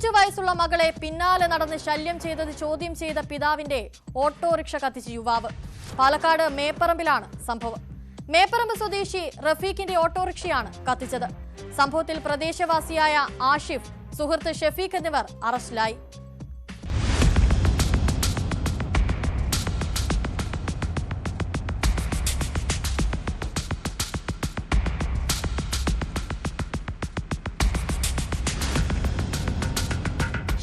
5 വയസ്സുള്ള മകളെ പിന്നാലെ നടന്ന് ശല്യം ചെയ്തത് ചോദ്യം ചെയ്ത പിതാവിന്റെ ഓട്ടോറിക്ഷ കത്തിച്ച യുവാവ്. പാലക്കാട് മേപ്പറമ്പിലാണ് സംഭവം. മേപ്പറമ്പ് സ്വദേശി റഫീഖിന്റെ ഓട്ടോറിക്ഷയാണ് കത്തിച്ചത്. സംഭവത്തിൽ പ്രദേശവാസിയായ ആഷിഫ്, സുഹൃത്ത് ഷെഫീഖ് എന്നിവർ അറസ്റ്റിലായി.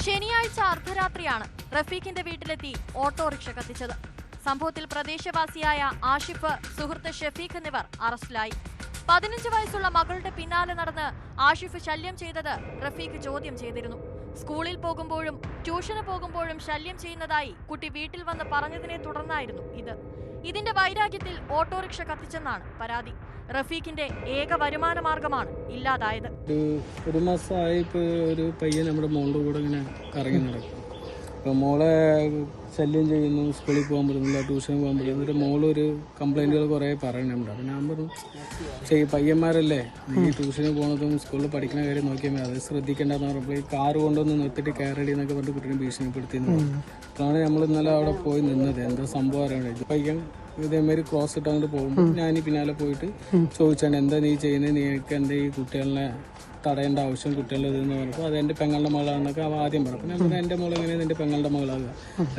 ശനിയാഴ്ച അർദ്ധരാത്രിയാണ് റഫീഖിന്റെ വീട്ടിലെത്തി ഓട്ടോറിക്ഷ കത്തിച്ചത്. സംഭവത്തിൽ പ്രദേശവാസിയായ ആഷിഫ്, സുഹൃത്ത് ഷെഫീഖ് എന്നിവർ അറസ്റ്റിലായി. 15 വയസ്സുള്ള മകളുടെ പിന്നാലെ നടന്ന് ആഷിഫ് ശല്യം ചെയ്തത് റഫീഖ് ചോദ്യം ചെയ്തിരുന്നു. സ്കൂളിൽ പോകുമ്പോഴും ട്യൂഷന് പോകുമ്പോഴും ശല്യം ചെയ്യുന്നതായി കുട്ടി വീട്ടിൽ വന്ന് പറഞ്ഞതിനെ തുടർന്നായിരുന്നു ഇത്. ഇതിന്റെ വൈരാഗ്യത്തിൽ ഓട്ടോറിക്ഷ കത്തിച്ചെന്നാണ് പരാതി. റഫീഖിന്റെ ഏക വരുമാന മാർഗമാണ് ഇല്ലാതായത്. ഒരു മാസമായി ഒരു പയ്യൻ നമ്മുടെ മോളുടെ കൂടെ ഇങ്ങനെ കറങ്ങി നടക്കും. അപ്പോൾ മോളെ ശല്യം ചെയ്യുന്നു, സ്കൂളിൽ പോകാൻ പറ്റുന്നില്ല, ട്യൂഷന് പോകാൻ പറ്റില്ല. എന്നിട്ട് മോളൊരു കംപ്ലൈൻറ്റുകൾ കുറേ പറയുന്നുണ്ട്. അപ്പം ഞാൻ പറഞ്ഞു, പയ്യന്മാരല്ലേ, നീ ട്യൂഷന് പോകുന്നതും സ്കൂളിൽ പഠിക്കുന്ന കാര്യം നോക്കിയാൽ മതി, അത് ശ്രദ്ധിക്കേണ്ടതെന്ന് പറഞ്ഞപ്പോൾ ഈ കാറ് കൊണ്ടുവന്ന് നിർത്തിയിട്ട് കയറടി എന്നൊക്കെ പറഞ്ഞിട്ട് കുട്ടീനെ ഭീഷണിപ്പെടുത്തിയെന്ന് പറഞ്ഞു. അപ്പോഴാണ് നമ്മൾ ഇന്നലെ അവിടെ പോയി നിന്നത്. എന്താ സംഭവം അറിയണത്. പയ്യൻ ഇതേമാതിരി ക്രോസ് ഇട്ട് അങ്ങോട്ട് പോകുമ്പോൾ ഞാൻ പിന്നാലെ പോയിട്ട് ചോദിച്ചാണ്, എന്താ നീ ചെയ്യുന്നത്, നീക്ക് എന്താ ഈ കുട്ടികളെ തടയേണ്ട ആവശ്യം കുട്ടികളുടെ ഇതെന്ന് പറഞ്ഞപ്പോൾ അത് എൻ്റെ പെങ്ങളുടെ മകളാണെന്നൊക്കെ അവ ആദ്യം പറഞ്ഞു. ഞാൻ പറഞ്ഞു, എൻ്റെ മോൾ എങ്ങനെയാണ് എൻ്റെ പെങ്ങളുടെ മകളാകുക,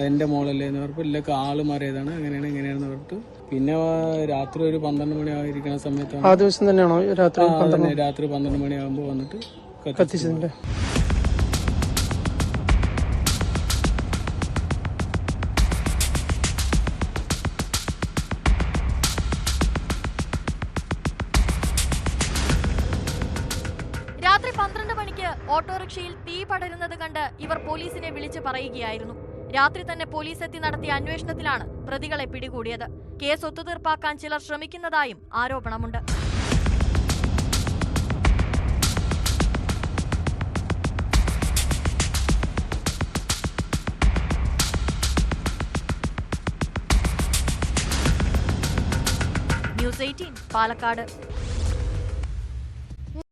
എൻ്റെ മോളല്ലേ എന്ന് പറഞ്ഞപ്പോൾ ഇല്ലൊക്കെ ആള് മാറിയതാണ്, അങ്ങനെയാണ് ഇങ്ങനെയാണെന്ന് പറഞ്ഞിട്ട് പിന്നെ രാത്രി ഒരു 12 മണി ആയിരിക്കുന്ന സമയത്താണ്. ആ ദിവസം തന്നെയാണോ രാത്രി 12 മണിയാകുമ്പോൾ വന്നിട്ട് കത്തിച്ചതിന്റെ? രാത്രി 12 മണിക്ക് ഓട്ടോറിക്ഷയിൽ തീ പടരുന്നത് കണ്ട് ഇവർ പോലീസിനെ വിളിച്ചു പറയുകയായിരുന്നു. രാത്രി തന്നെ പോലീസ് എത്തി നടത്തിയ അന്വേഷണത്തിലാണ് പ്രതികളെ പിടികൂടിയത്. കേസ് ഒത്തുതീർപ്പാക്കാൻ ചിലർ ശ്രമിക്കുന്നതായും ആരോപണമുണ്ട്. ന്യൂസ് 18 പാലക്കാട്.